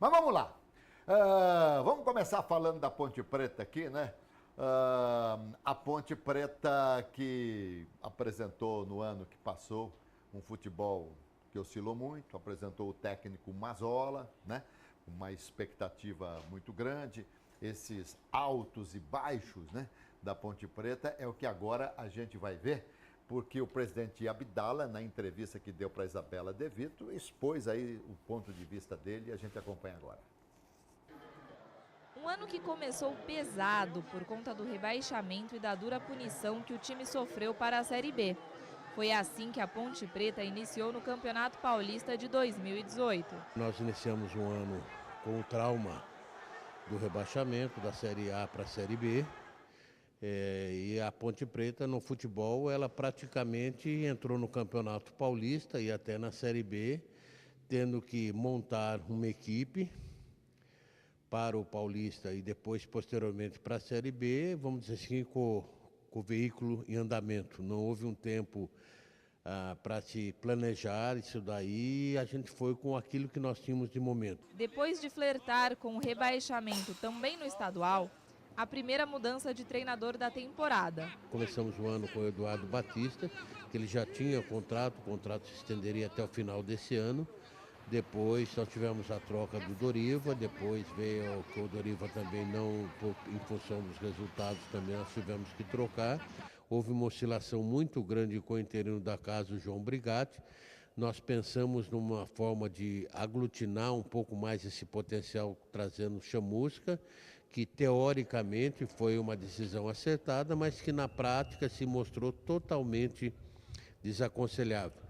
Mas vamos lá. Vamos começar falando da Ponte Preta aqui, né? A Ponte Preta que apresentou no ano que passou um futebol que oscilou muito, apresentou o técnico Mazzola, né? Uma expectativa muito grande. Esses altos e baixos, né, da Ponte Preta é o que agora a gente vai ver, porque o presidente Abdala, na entrevista que deu para Isabela De Vito, expôs aí o ponto de vista dele e a gente acompanha agora. Um ano que começou pesado por conta do rebaixamento e da dura punição que o time sofreu para a Série B. Foi assim que a Ponte Preta iniciou no Campeonato Paulista de 2018. Nós iniciamos um ano com o trauma do rebaixamento da Série A para a Série B. E a Ponte Preta no futebol, ela praticamente entrou no Campeonato Paulista e até na Série B, tendo que montar uma equipe para o Paulista e depois, posteriormente, para a Série B, vamos dizer assim, com o veículo em andamento. Não houve um tempo para se planejar isso daí, a gente foi com aquilo que nós tínhamos de momento. Depois de flertar com o rebaixamento também no estadual, a primeira mudança de treinador da temporada. Começamos o ano com o Eduardo Batista, que ele já tinha o contrato se estenderia até o final desse ano. Depois nós tivemos a troca do Doriva, depois veio que o Doriva também não, em função dos resultados também nós tivemos que trocar. Houve uma oscilação muito grande com o interino da casa, o João Brigatti. Nós pensamos numa forma de aglutinar um pouco mais esse potencial, trazendo Chamusca, que teoricamente foi uma decisão acertada, mas que na prática se mostrou totalmente desaconselhável.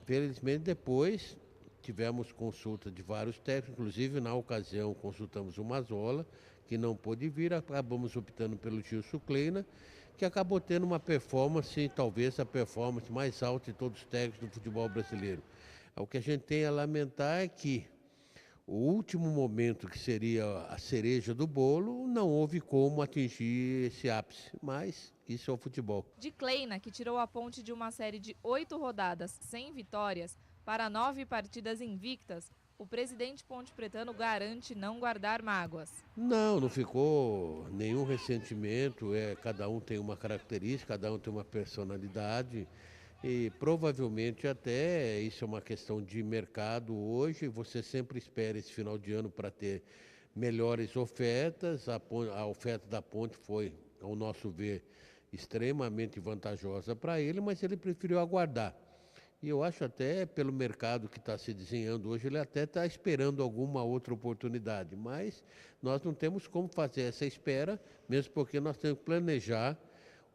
Felizmente depois tivemos consulta de vários técnicos, inclusive na ocasião consultamos o Mazzola, que não pôde vir, acabamos optando pelo Gilson Kleina, que acabou tendo uma performance, talvez a performance mais alta de todos os técnicos do futebol brasileiro. O que a gente tem a lamentar é que o último momento, que seria a cereja do bolo, não houve como atingir esse ápice, mas isso é o futebol. De Kleina, que tirou a Ponte de uma série de 8 rodadas sem vitórias para 9 partidas invictas, o presidente pontepretano garante não guardar mágoas. Não ficou nenhum ressentimento, cada um tem uma característica, cada um tem uma personalidade e provavelmente até isso é uma questão de mercado hoje, você sempre espera esse final de ano para ter melhores ofertas, a oferta da Ponte foi, ao nosso ver, extremamente vantajosa para ele, mas ele preferiu aguardar. E eu acho até, pelo mercado que está se desenhando hoje, ele até está esperando alguma outra oportunidade. Mas nós não temos como fazer essa espera, mesmo porque nós temos que planejar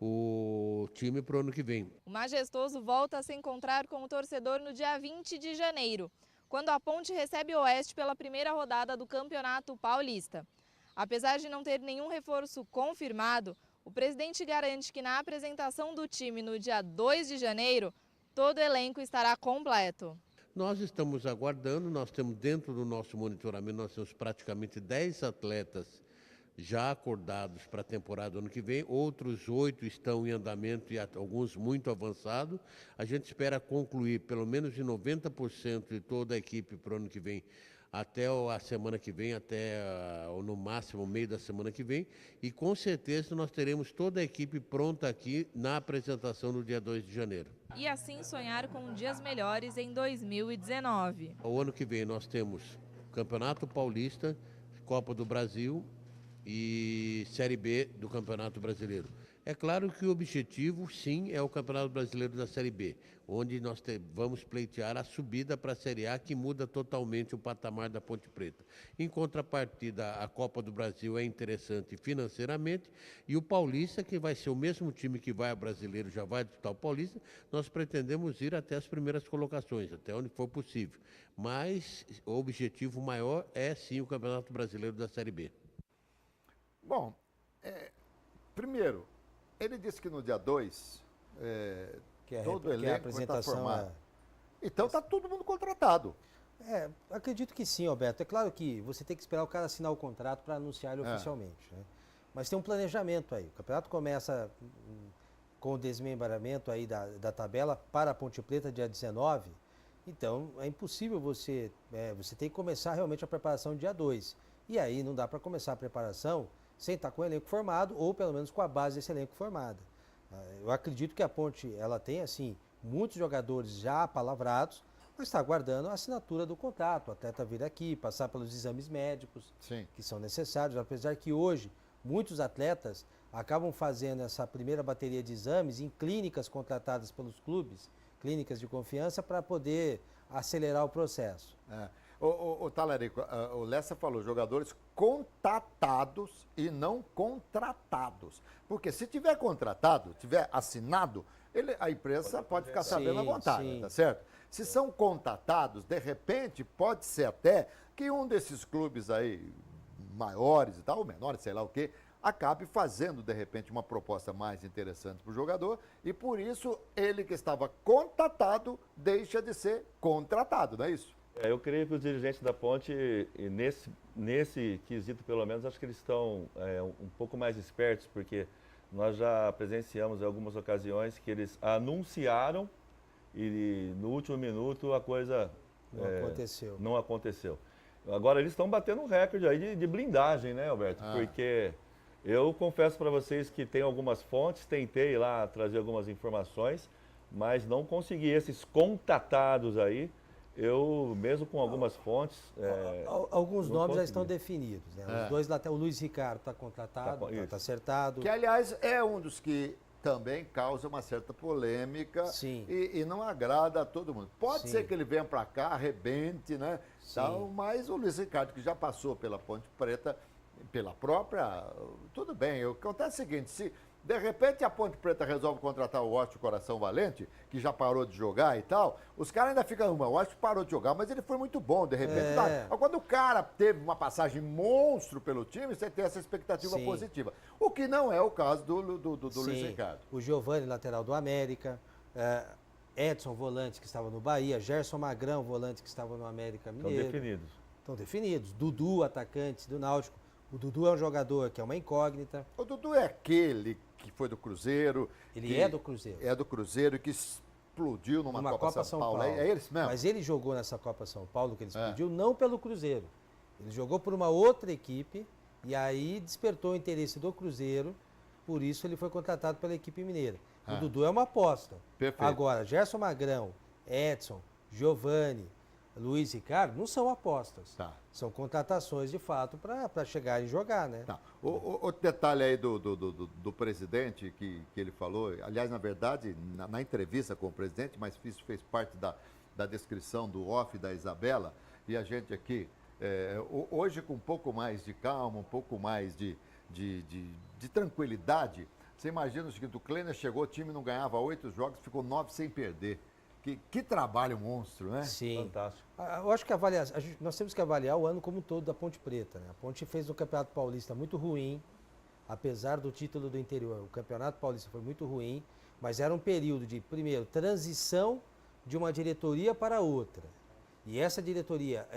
o time para o ano que vem. O Majestoso volta a se encontrar com o torcedor no dia 20 de janeiro, quando a Ponte recebe o Oeste pela primeira rodada do Campeonato Paulista. Apesar de não ter nenhum reforço confirmado, o presidente garante que na apresentação do time no dia 2 de janeiro, todo o elenco estará completo. Nós estamos aguardando, nós temos dentro do nosso monitoramento, nós temos praticamente 10 atletas já acordados para a temporada do ano que vem, outros 8 estão em andamento e alguns muito avançados. A gente espera concluir pelo menos de 90% de toda a equipe para o ano que vem, até a semana que vem, ou no máximo o meio da semana que vem, e com certeza nós teremos toda a equipe pronta aqui na apresentação no dia 2 de janeiro. E assim sonhar com dias melhores em 2019. O ano que vem nós temos Campeonato Paulista, Copa do Brasil e Série B do Campeonato Brasileiro. É claro que o objetivo, sim, é o Campeonato Brasileiro da Série B, onde nós vamos pleitear a subida para a Série A, que muda totalmente o patamar da Ponte Preta. Em contrapartida, a Copa do Brasil é interessante financeiramente, e o Paulista, que vai ser o mesmo time que vai ao Brasileiro, já vai disputar o Paulista, nós pretendemos ir até as primeiras colocações, até onde for possível. Mas o objetivo maior é, sim, o Campeonato Brasileiro da Série B. Bom, primeiro, ele disse que no dia 2, todo o elenco vai estar formado. Então está todo mundo contratado. Acredito que sim, Alberto. É claro que você tem que esperar o cara assinar o contrato para anunciar ele oficialmente, né? Mas tem um planejamento aí. O campeonato começa com o desmembramento aí da tabela para a Ponte Preta dia 19. Então, é impossível você tem que começar realmente a preparação dia 2. E aí não dá para começar a preparação sem estar com o elenco formado ou pelo menos com a base desse elenco formada. Eu acredito que a Ponte ela tem assim muitos jogadores já apalavrados, mas está aguardando a assinatura do contrato, o atleta vir aqui, passar pelos exames médicos que são necessários, apesar que hoje muitos atletas acabam fazendo essa primeira bateria de exames em clínicas contratadas pelos clubes, clínicas de confiança, para poder acelerar o processo. O Talarico, o Lessa falou, jogadores contatados e não contratados. Porque se tiver contratado, tiver assinado, a empresa pode ficar sabendo à vontade, tá certo? Se são contatados, de repente, pode ser até que um desses clubes aí, maiores e tal, ou menores, sei lá o quê, acabe fazendo, de repente, uma proposta mais interessante para o jogador e, por isso, ele que estava contatado deixa de ser contratado, não é isso? Eu creio que os dirigentes da Ponte, nesse quesito, pelo menos, acho que eles estão um pouco mais espertos, porque nós já presenciamos em algumas ocasiões que eles anunciaram e no último minuto a coisa não aconteceu. Agora eles estão batendo um recorde aí de blindagem, né, Alberto? Porque eu confesso para vocês que tem algumas fontes, tentei lá trazer algumas informações, mas não consegui. Esses contatados aí, eu mesmo com algumas fontes... alguns nomes já estão definidos, né? Os dois laterais, o Luiz Ricardo está contratado, está acertado. Que, aliás, é um dos que também causa uma certa polêmica e não agrada a todo mundo. Pode ser que ele venha para cá, arrebente, né? Tal, mas o Luiz Ricardo, que já passou pela Ponte Preta, pela própria, tudo bem. O que acontece é o seguinte, se de repente a Ponte Preta resolve contratar o Washington Coração Valente, que já parou de jogar e tal, os caras ainda ficam, o Washington parou de jogar, mas ele foi muito bom, de repente. Quando o cara teve uma passagem monstro pelo time, você tem essa expectativa positiva. O que não é o caso do Luiz Ricardo. O Giovani, lateral do América, Edson, volante, que estava no Bahia, Gerson Magrão, volante, que estava no América Mineiro. Estão definidos. Dudu, atacante do Náutico. O Dudu é um jogador que é uma incógnita. O Dudu é aquele que foi do Cruzeiro. Ele é do Cruzeiro. É do Cruzeiro, que explodiu numa Copa São Paulo. É eles mesmo? Mas ele jogou nessa Copa São Paulo, que ele explodiu, não pelo Cruzeiro. Ele jogou por uma outra equipe e aí despertou o interesse do Cruzeiro, por isso ele foi contratado pela equipe mineira. O Dudu é uma aposta. Perfeito. Agora, Gerson Magrão, Edson, Giovani, Luiz Ricardo não são apostas. São contratações de fato para chegar e jogar, né? Outro detalhe aí do presidente que ele falou, aliás, na verdade, na entrevista com o presidente, mas isso fez parte da descrição do off da Isabela, e a gente aqui, hoje com um pouco mais de calma, um pouco mais de tranquilidade, você imagina o seguinte, o Kleiner chegou, o time não ganhava 8 jogos, ficou 9 sem perder. Que trabalho monstro, né? Sim. Fantástico. Eu acho que nós temos que avaliar o ano como um todo da Ponte Preta, né? A Ponte fez um Campeonato Paulista muito ruim, apesar do título do interior. O Campeonato Paulista foi muito ruim, mas era um período de, primeiro, transição de uma diretoria para outra. E essa diretoria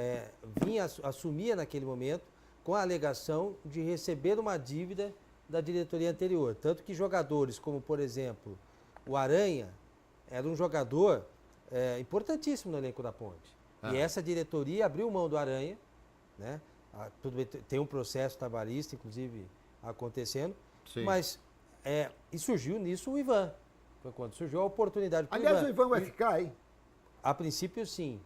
assumia naquele momento com a alegação de receber uma dívida da diretoria anterior. Tanto que jogadores como, por exemplo, o Aranha, era um jogador importantíssimo no elenco da Ponte. E essa diretoria abriu mão do Aranha, né? Tudo bem, tem um processo trabalhista, inclusive, acontecendo, mas e surgiu nisso o Ivan. Foi quando surgiu a oportunidade para o Ivan. Aliás, o Ivan vai ficar, hein? A princípio, sim.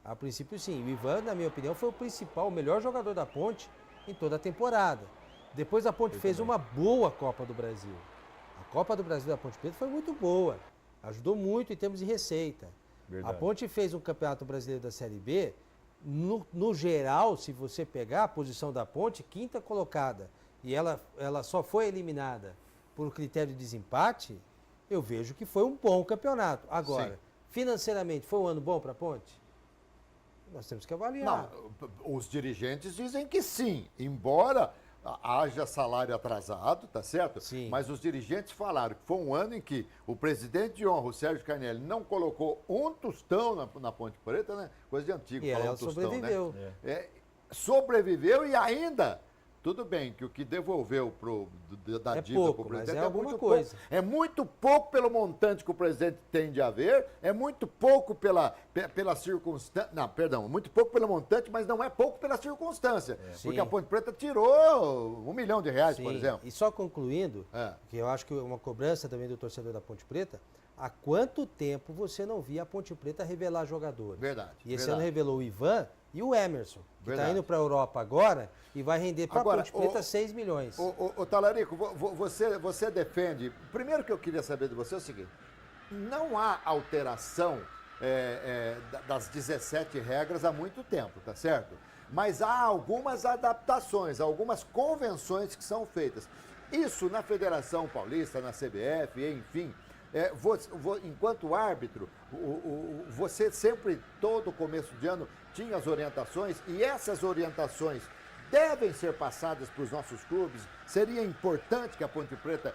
A princípio, sim. O Ivan, na minha opinião, foi o melhor jogador da Ponte em toda a temporada. Depois a Ponte fez uma boa Copa do Brasil. A Copa do Brasil da Ponte Preta foi muito boa. Ajudou muito em termos de receita. Verdade. A Ponte fez um Campeonato Brasileiro da Série B, no geral, se você pegar a posição da Ponte, quinta colocada, e ela só foi eliminada por um critério de desempate, eu vejo que foi um bom campeonato. Agora, financeiramente, foi um ano bom para a Ponte? Nós temos que avaliar. Não, os dirigentes dizem que sim, embora haja salário atrasado, tá certo? Sim. Mas os dirigentes falaram que foi um ano em que o presidente de honra, o Sérgio Carnelli, não colocou um tostão na Ponte Preta, né? Coisa de antigo, e falar ela um tostão, sobreviveu. né? Sobreviveu e ainda Tudo bem que o que devolveu da É dívida pouco, para o mas presidente é alguma muito coisa. pouco. É muito pouco pelo montante que o presidente tem de haver, é muito pouco pela circunstância. Não, perdão, muito pouco pelo montante, mas não é pouco pela circunstância. Porque Sim. a Ponte Preta tirou R$1 milhão, Sim, por exemplo. e só concluindo, É. que eu acho que uma cobrança também do torcedor da Ponte Preta, há quanto tempo você não via a Ponte Preta revelar jogadores? Verdade. E esse verdade. ano revelou o Ivan e o Emerson, que está Verdade. indo para a Europa agora e vai render para a Agora, Ponte Preta 6 milhões. Ô Talarico, você defende. Primeiro que eu queria saber de você é o seguinte: não há alteração das 17 regras há muito tempo, tá certo? Mas há algumas adaptações, algumas convenções que são feitas. Isso na Federação Paulista, na CBF, enfim. Enquanto árbitro, você sempre, todo começo de ano, tinha as orientações e essas orientações devem ser passadas para os nossos clubes. Seria importante que a Ponte Preta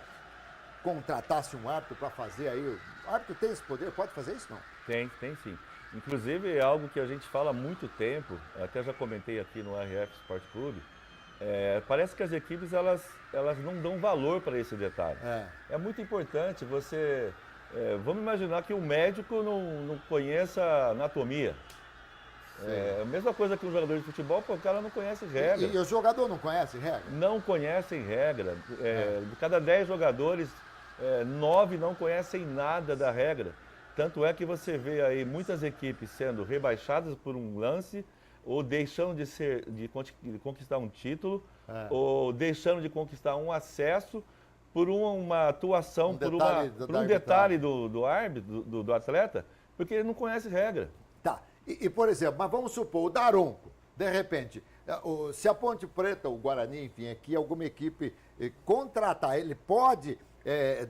contratasse um árbitro para fazer aí. O árbitro tem esse poder? Pode fazer isso, não? Tem sim. Inclusive é algo que a gente fala há muito tempo, até já comentei aqui no RF Sport Clube. Parece que as equipes elas não dão valor para esse detalhe. É muito importante você. Vamos imaginar que um médico não conheça anatomia. A mesma coisa que um jogador de futebol, o cara não conhece regra. E o jogador não conhece regra? Não conhecem regra. De cada 10 jogadores, 9 não conhecem nada da regra. Tanto é que você vê aí muitas equipes sendo rebaixadas por um lance, ou deixando de conquistar um título, ou deixando de conquistar um acesso por uma atuação, por um detalhe do árbitro, do atleta, porque ele não conhece regra. Tá. E, por exemplo, mas vamos supor, o Daronco, de repente, se a Ponte Preta, o Guarani, enfim, aqui alguma equipe contratar, ele pode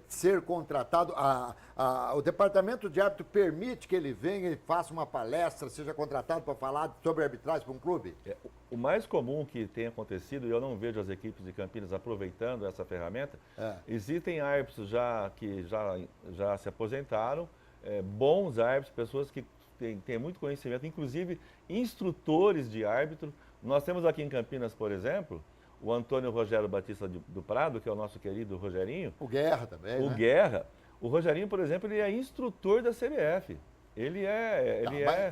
ser contratado, o departamento de árbitro permite que ele venha e faça uma palestra, seja contratado para falar sobre arbitragem para um clube? O mais comum que tem acontecido, e eu não vejo as equipes de Campinas aproveitando essa ferramenta, existem árbitros que já se aposentaram, bons árbitros, pessoas que têm muito conhecimento, inclusive instrutores de árbitro. Nós temos aqui em Campinas, por exemplo, o Antônio Rogério Batista do Prado, que é o nosso querido Rogerinho. O Guerra também, O Guerra. O Rogerinho, por exemplo, ele é instrutor da CBF.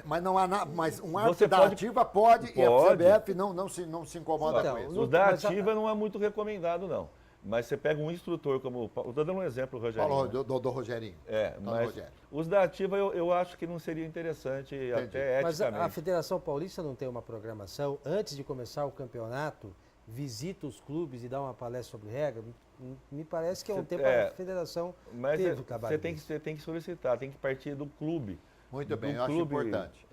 Mas não há mas um árbitro da ativa pode e a CBF não se incomoda com isso. O da ativa não é muito recomendado, não. Mas você pega um instrutor como... Estou dando um exemplo, o Rogerinho. Falou do Rogerinho. Mas os da ativa eu acho que não seria interessante, até eticamente. Mas a Federação Paulista não tem uma programação, antes de começar o campeonato, visita os clubes e dá uma palestra sobre regra? Me parece que é um tempo a Federação teve o trabalho. Você tem que solicitar, tem que partir do clube. Muito bem, eu acho importante.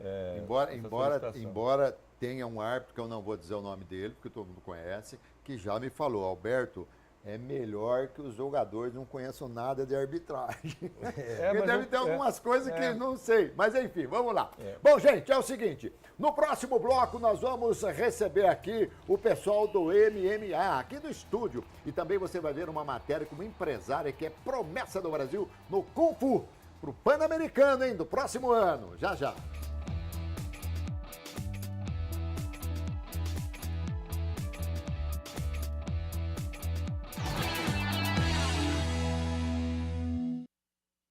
Embora tenha um árbitro, que eu não vou dizer o nome dele, porque todo mundo conhece, que já me falou, Alberto, é melhor que os jogadores não conheçam nada de arbitragem. Porque deve ter algumas coisas que não sei. Mas enfim, vamos lá. Bom, gente, é o seguinte. No próximo bloco nós vamos receber aqui o pessoal do MMA, aqui do estúdio. E também você vai ver uma matéria com uma empresária que é promessa do Brasil no Kung Fu. Pro Pan-Americano, hein, do próximo ano. Já, já.